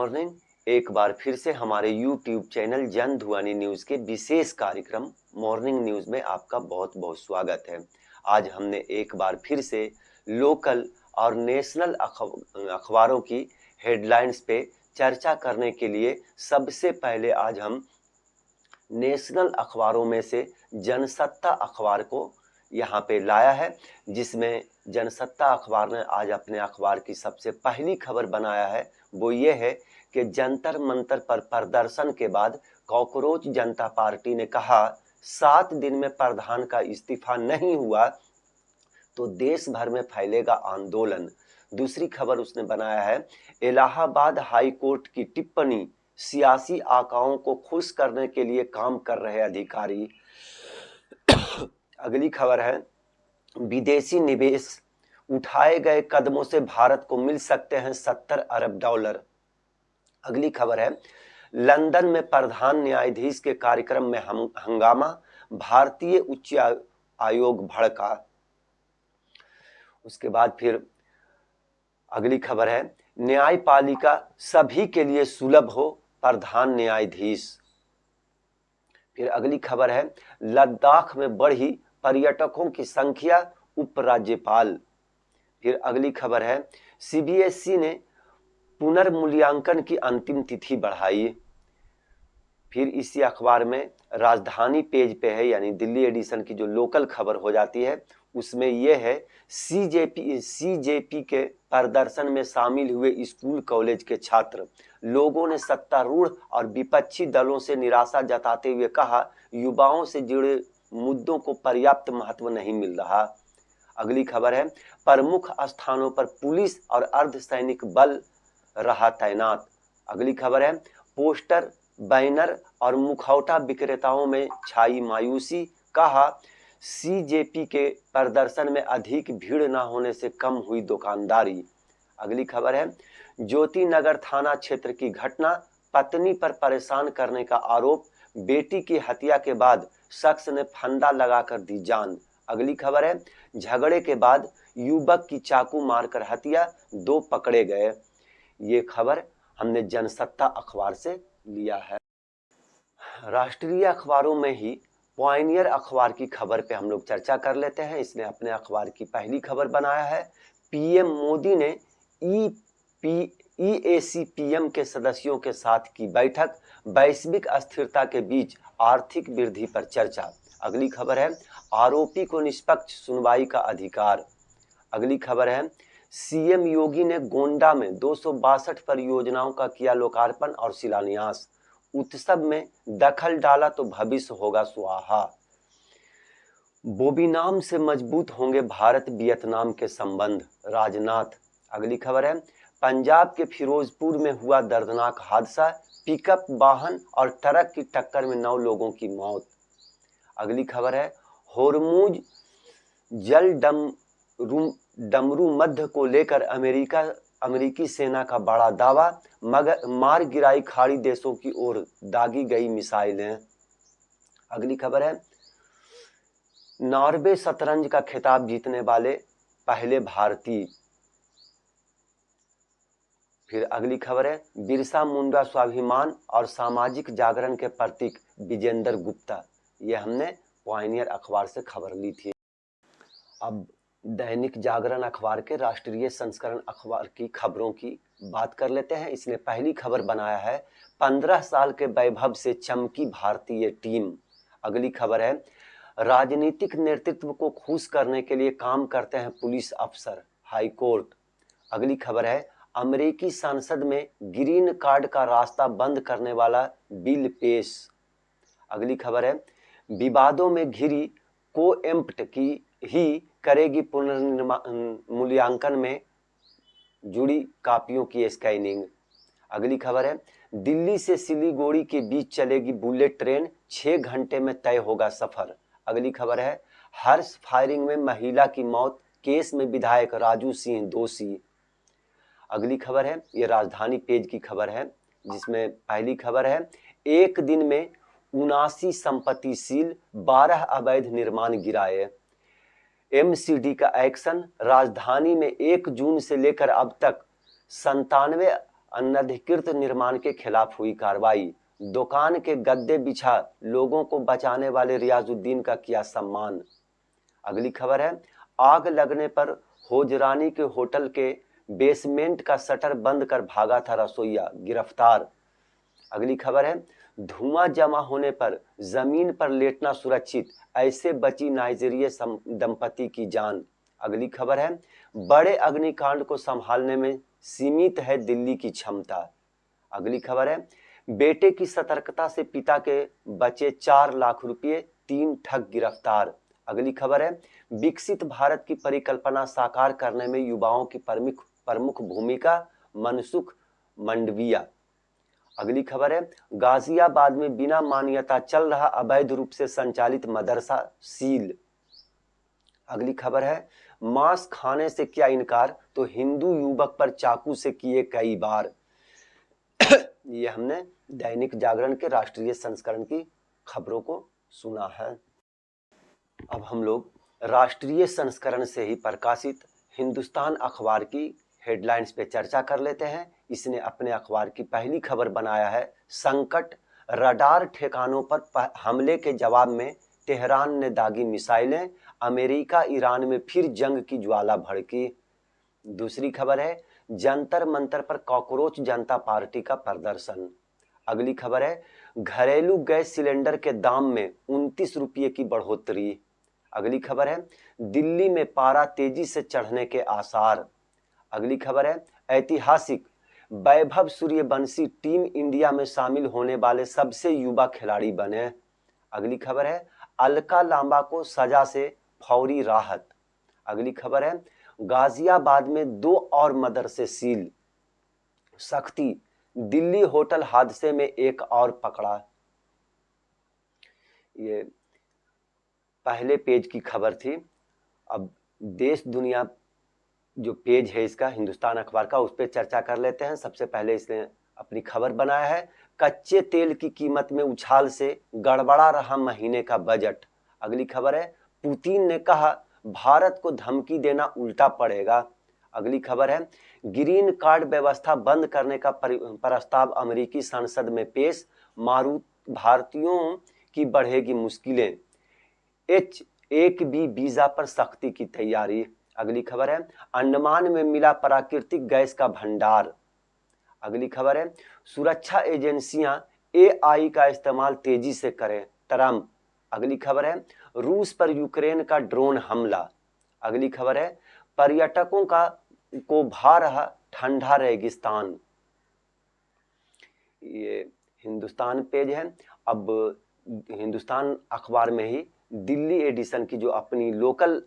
Morning. एक बार फिर से हमारे YouTube चैनल जन ध्वनि न्यूज़ के विशेष कार्यक्रम मॉर्निंग न्यूज़ में आपका बहुत बहुत स्वागत है। आज हमने एक बार फिर से लोकल और नेशनल अखबारों की हेडलाइंस पे चर्चा करने के लिए सबसे पहले आज हम नेशनल अखबारों में से जनसत्ता अखबार को यहाँ पे लाया है, जिसमें जनसत्ता अखबार ने आज अपने अखबार की सबसे पहली खबर बनाया है। वो ये है कि जंतर मंतर पर प्रदर्शन के बाद कॉकरोच जनता पार्टी ने कहा 7 दिन में प्रधान का इस्तीफा नहीं हुआ तो देश भर में फैलेगा आंदोलन। दूसरी खबर उसने बनाया है, इलाहाबाद हाई कोर्ट की टिप्पणी, सियासी आकाओं को खुश करने के लिए काम कर रहे अधिकारी। अगली खबर है, विदेशी निवेश, उठाए गए कदमों से भारत को मिल सकते हैं 70 अरब डॉलर। अगली खबर है, लंदन में प्रधान न्यायाधीश के कार्यक्रम में हंगामा, भारतीय उच्च आयोग भड़का। उसके बाद फिर अगली खबर है, न्यायपालिका सभी के लिए सुलभ हो, प्रधान न्यायाधीश। फिर अगली खबर है, लद्दाख में बढ़ी पर्यटकों की संख्या, उपराज्यपाल। फिर अगली खबर है, सीबीएसई ने पुनर्मूल्यांकन की अंतिम तिथि बढ़ाई। फिर इसी अखबार में राजधानी पेज पे है, यानी दिल्ली एडिशन की जो लोकल खबर हो जाती है, उसमें यह है, सीजेपी के प्रदर्शन में शामिल हुए स्कूल कॉलेज के छात्र, लोगों ने सत्तारूढ़ और विपक्षी दलों से निराशा जताते हुए कहा, युवाओं से जुड़े मुद्दों को पर्याप्त महत्व नहीं मिल रहा। अगली खबर है, प्रमुख स्थानों पर पुलिस और अर्धसैनिक बल रहा तैनात। अगली खबर है, पोस्टर, बैनर और मुखौटा विक्रेताओं में छाई मायूसी, कहा सीजेपी के प्रदर्शन में अधिक भीड़ न होने से कम हुई दुकानदारी। अगली खबर है, ज्योति नगर थाना क्षेत्र की घटना, पत्नी पर परेशान करने का आरोप, बेटी की हत्या के बाद शख्स ने फंदा लगाकर दी जान। अगली खबर है, झगड़े के बाद युवक की चाकू मारकर हत्या, 2 पकड़े गए। ये खबर हमने जनसत्ता अखबार से लिया है। राष्ट्रीय अखबारों में ही पॉइनियर अखबार की खबर पे हम लोग चर्चा कर लेते हैं। इसने अपने अखबार की पहली खबर बनाया है, पीएम मोदी ने ईएसीपीएम के सदस्यों के साथ की बैठक, वैश्विक अस्थिरता के बीच आर्थिक वृद्धि पर चर्चा। अगली खबर है, आरोपी को निष्पक्ष सुनवाई का अधिकार। अगली खबर है, सीएम योगी ने गोंडा में 262 परियोजनाओं का किया लोकार्पण और शिलान्यास, उत्सव में दखल डाला तो भविष्य होगा सुहाहा। बोबीनाम से मजबूत होंगे भारत वियतनाम के संबंध, राजनाथ। अगली खबर है, पंजाब के फिरोजपुर में हुआ दर्दनाक हादसा, पिकअप वाहन और ट्रक की टक्कर में 9 लोगों की मौत। अगली खबर है, होर्मुज जल डमरू मध्य को लेकर अमेरिकी सेना का बड़ा दावा, मगर मार गिराई खाड़ी देशों की ओर दागी गई मिसाइलें। अगली खबर है, नॉर्वे शतरंज का खिताब जीतने वाले पहले भारतीय। फिर अगली खबर है, बिरसा मुंडा स्वाभिमान और सामाजिक जागरण के प्रतीक, विजेंद्र गुप्ता। ये हमने पॉइनियर अखबार से खबर ली थी। अब दैनिक जागरण अखबार के राष्ट्रीय संस्करण अखबार की खबरों की बात कर लेते हैं। इसने पहली खबर बनाया है, 15 साल के वैभव से चमकी भारतीय टीम। अगली खबर है, राजनीतिक नेतृत्व को खुश करने के लिए काम करते हैं पुलिस अफसर, हाई कोर्ट। अगली खबर है, अमेरिकी संसद में ग्रीन कार्ड का रास्ता बंद करने वाला बिल पेश। अगली खबर है, विवादों में घिरी कोएम्प्ट की ही करेगी पुनर्मूल्यांकन में जुड़ी कापियों की स्कैनिंग। अगली खबर है, दिल्ली से सिलीगुड़ी के बीच चलेगी बुलेट ट्रेन, 6 घंटे में तय होगा सफर। अगली खबर है, हर्ष फायरिंग में महिला की मौत, केस में विधायक राजू सिंह दोषी। अगली खबर है, ये राजधानी पेज की खबर है, जिसमें पहली खबर है, एक दिन में 79 संपत्ति सील, 12 अवैध निर्माण गिराए। एमसीडी का एक्शन, राजधानी में 1 जून से लेकर अब तक 97 अनधिकृत निर्माण के खिलाफ हुई कार्रवाई। दुकान के गद्दे बिछा लोगों को बचाने वाले रियाजुद्दीन का किया सम्मान। अगली खबर है, आग लगने पर होजरानी के होटल के बेसमेंट का शटर बंद कर भागा था रसोइया, गिरफ्तार। अगली खबर है, धुआं जमा होने पर जमीन पर लेटना सुरक्षित, ऐसे बची नाइजीरिया दंपति की जान। अगली खबर है, बड़े अग्निकांड को संभालने में सीमित है दिल्ली की क्षमता। अगली खबर है, बेटे की सतर्कता से पिता के बचे 4 लाख रुपए, 3 ठग गिरफ्तार। अगली खबर है, विकसित भारत की परिकल्पना साकार करने में युवाओं की प्रमुख भूमिका, मनसुख मंडविया। अगली खबर है, गाजियाबाद में बिना मान्यता चल रहा अवैध रूप से संचालित मदरसा सील। अगली खबर है, मांस खाने से किया इनकार तो हिंदू युवक पर चाकू से किए कई बार। ये हमने दैनिक जागरण के राष्ट्रीय संस्करण की खबरों को सुना है। अब हम लोग राष्ट्रीय संस्करण से ही प्रकाशित हिंदुस्तान अखबार की हेडलाइंस पे चर्चा कर लेते हैं। इसने अपने अखबार की पहली खबर बनाया है, संकट, रडार ठिकानों पर हमले के जवाब में तेहरान ने दागी मिसाइलें, अमेरिका ईरान में फिर जंग की ज्वाला भड़की। दूसरी खबर है, जंतर मंतर पर कॉकरोच जनता पार्टी का प्रदर्शन। अगली खबर है, घरेलू गैस सिलेंडर के दाम में 29 रुपये की बढ़ोतरी। अगली खबर है, दिल्ली में पारा तेजी से चढ़ने के आसार। अगली खबर है, ऐतिहासिक, वैभव सूर्यवंशी टीम इंडिया में शामिल होने वाले सबसे युवा खिलाड़ी बने। अगली खबर है, अलका लांबा को सजा से फौरी राहत। अगली खबर है, गाजियाबाद में 2 और मदरसे सील। सख्ती, दिल्ली होटल हादसे में एक और पकड़ा। ये पहले पेज की खबर थी। अब देश दुनिया जो पेज है इसका हिंदुस्तान अखबार का, उस पर चर्चा कर लेते हैं। सबसे पहले इसने अपनी खबर बनाया है, कच्चे तेल की कीमत में उछाल से गड़बड़ा रहा महीने का बजट। अगली खबर है, पुतिन ने कहा भारत को धमकी देना उल्टा पड़ेगा। अगली खबर है, ग्रीन कार्ड व्यवस्था बंद करने का प्रस्ताव अमेरिकी संसद में पेश, भारतीयों की बढ़ेगी मुश्किलें, H-1B वीजा पर सख्ती की तैयारी। अगली खबर है, अंडमान में मिला प्राकृतिक गैस का भंडार। अगली खबर है, सुरक्षा एजेंसियां AI का इस्तेमाल तेजी से करें, ट्रंप। अगली खबर है, रूस पर यूक्रेन का ड्रोन हमला। अगली खबर है, पर्यटकों को भा रहा ठंडा रेगिस्तान। ये हिंदुस्तान पेज है। अब हिंदुस्तान अखबार में ही दिल्ली एडिशन की जो अपनी लोकल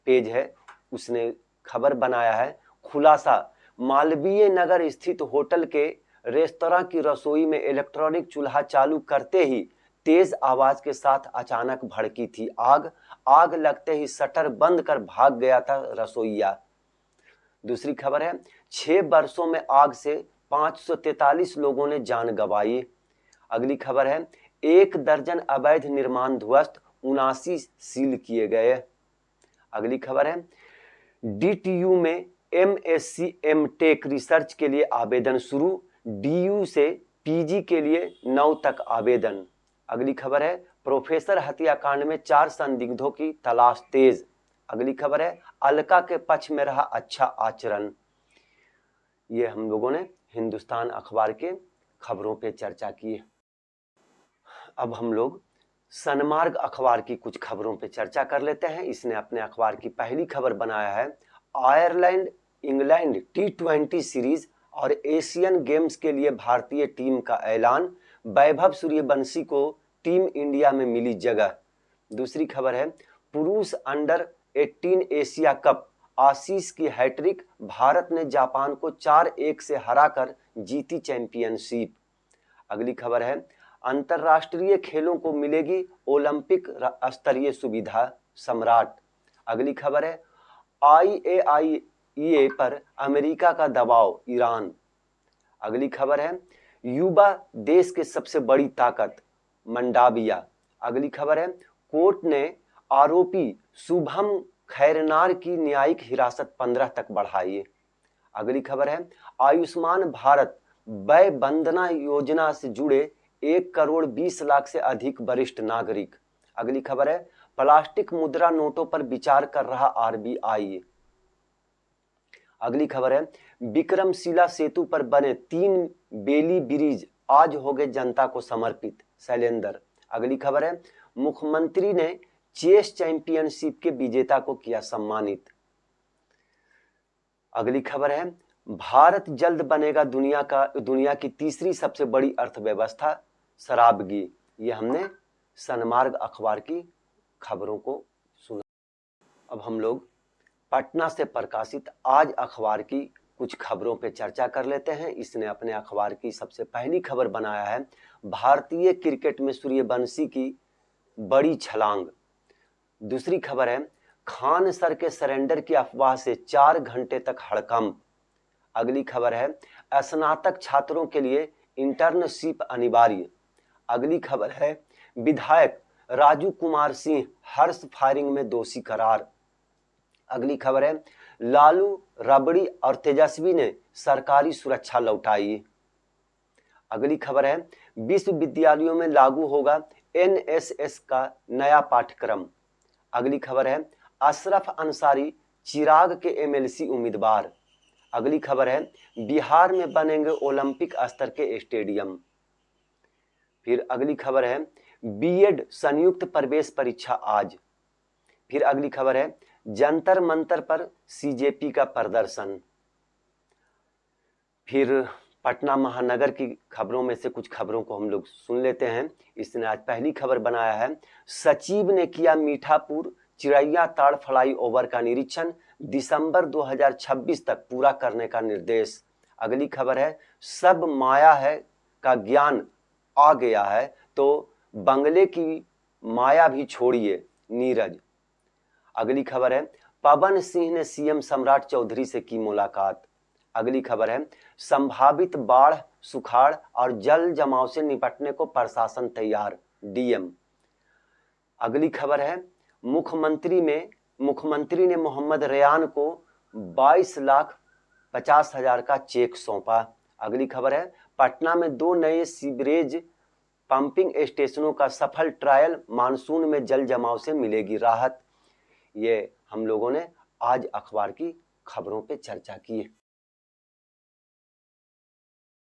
पेज है उसने खबर बनाया है, खुलासा, मालवीय नगर स्थित होटल के रेस्तरां की रसोई में इलेक्ट्रॉनिक चूल्हा चालू करते ही तेज आवाज के साथ अचानक भड़की थी आग। आग लगते ही शटर बंद कर भाग गया था रसोइया। दूसरी खबर है, 6 वर्षों में आग से 543 लोगों ने जान गंवाई। अगली खबर है, 1 दर्जन अवैध निर्माण ध्वस्त, 79 सील किए गए। अगली खबर है, DTU में MSc MTech रिसर्च के लिए आवेदन शुरू, DU से PG के लिए 9 तक आवेदन। अगली खबर है, प्रोफेसर हत्याकांड में 4 संदिग्धों की तलाश तेज। अगली खबर है, अलका के पक्ष में रहा अच्छा आचरण। ये हम लोगों ने हिंदुस्तान अखबार के खबरों पे चर्चा की। अब हम लोग सनमार्ग अखबार की कुछ खबरों पे चर्चा कर लेते हैं। इसने अपने अखबार की पहली खबर बनाया है, आयरलैंड इंग्लैंड T20 सीरीज और एशियन गेम्स के लिए भारतीय टीम का ऐलान, वैभव सूर्यवंशी को टीम इंडिया में मिली जगह। दूसरी खबर है, पुरुष अंडर 18 एशिया कप, आशीष की हैट्रिक, भारत ने जापान को 4-1 से हराकर जीती चैंपियनशिप। अगली खबर है, अंतरराष्ट्रीय खेलों को मिलेगी ओलंपिक स्तरीय सुविधा, सम्राट। अगली खबर है, IAEA पर अमेरिका का दबाव, ईरान। अगली खबर है, युवा देश के सबसे बड़ी ताकत, मंडाविया। अगली खबर है, कोर्ट ने आरोपी शुभम खैरनार की न्यायिक हिरासत 15 तक बढ़ाई। अगली खबर है, आयुष्मान भारत वय वंदना योजना से जुड़े 1,20,00,000 से अधिक वरिष्ठ नागरिक। अगली खबर है, प्लास्टिक मुद्रा नोटों पर विचार कर रहा आरबीआई। अगली खबर है, विक्रमशिला सेतु पर बने 3 बेली ब्रिज आज हो गए जनता को समर्पित, शैलेंद्र। अगली खबर है, मुख्यमंत्री ने चेस चैंपियनशिप के विजेता को किया सम्मानित। अगली खबर है, भारत जल्द बनेगा दुनिया की तीसरी सबसे बड़ी अर्थव्यवस्था, शराबगी। ये हमने सनमार्ग अखबार की खबरों को सुना। अब हम लोग पटना से प्रकाशित आज अखबार की कुछ खबरों पे चर्चा कर लेते हैं। इसने अपने अखबार की सबसे पहली खबर बनाया है, भारतीय क्रिकेट में सूर्यवंशी की बड़ी छलांग। दूसरी खबर है, खान सर के सरेंडर की अफवाह से 4 घंटे तक हड़कंप। अगली खबर है, स्नातक छात्रों के लिए इंटर्नशिप अनिवार्य। अगली खबर है, विधायक राजू कुमार सिंह हर्ष फायरिंग में दोषी करार। अगली खबर है, लालू, रबड़ी और तेजस्वी ने सरकारी सुरक्षा लौटाई। अगली खबर है, विश्वविद्यालयों में लागू होगा एनएसएस का नया पाठ्यक्रम। अगली खबर है, अशरफ अंसारी चिराग के एमएलसी उम्मीदवार। अगली खबर है, बिहार में बनेंगे ओलंपिक स्तर के स्टेडियम। फिर अगली खबर है, बीएड संयुक्त प्रवेश परीक्षा आज। फिर अगली खबर है, जंतर मंतर पर सीजेपी का प्रदर्शन। फिर पटना महानगर की खबरों में से कुछ खबरों को हम लोग सुन लेते हैं। इसने आज पहली खबर बनाया है, सचिव ने किया मीठापुर चिड़ैया ताड़ फ्लाईओवर का निरीक्षण, दिसंबर 2026 तक पूरा करने का निर्देश। अगली खबर है, सब माया है का ज्ञान आ गया है तो बंगले की माया भी छोड़िए, नीरज। अगली खबर है, पवन सिंह ने सीएम सम्राट चौधरी से की मुलाकात। अगली खबर है, संभावित बाढ़, सुखाड़ और जल जमाव से निपटने को प्रशासन तैयार, डीएम। अगली खबर है, मुख्यमंत्री ने मोहम्मद रेयान को 22,50,000 का चेक सौंपा। अगली खबर है, पटना में 2 नए सीवरेज पंपिंग स्टेशनों का सफल ट्रायल, मानसून में जल जमाव से मिलेगी राहत। ये हम लोगों ने आज अखबार की खबरों पे चर्चा की है।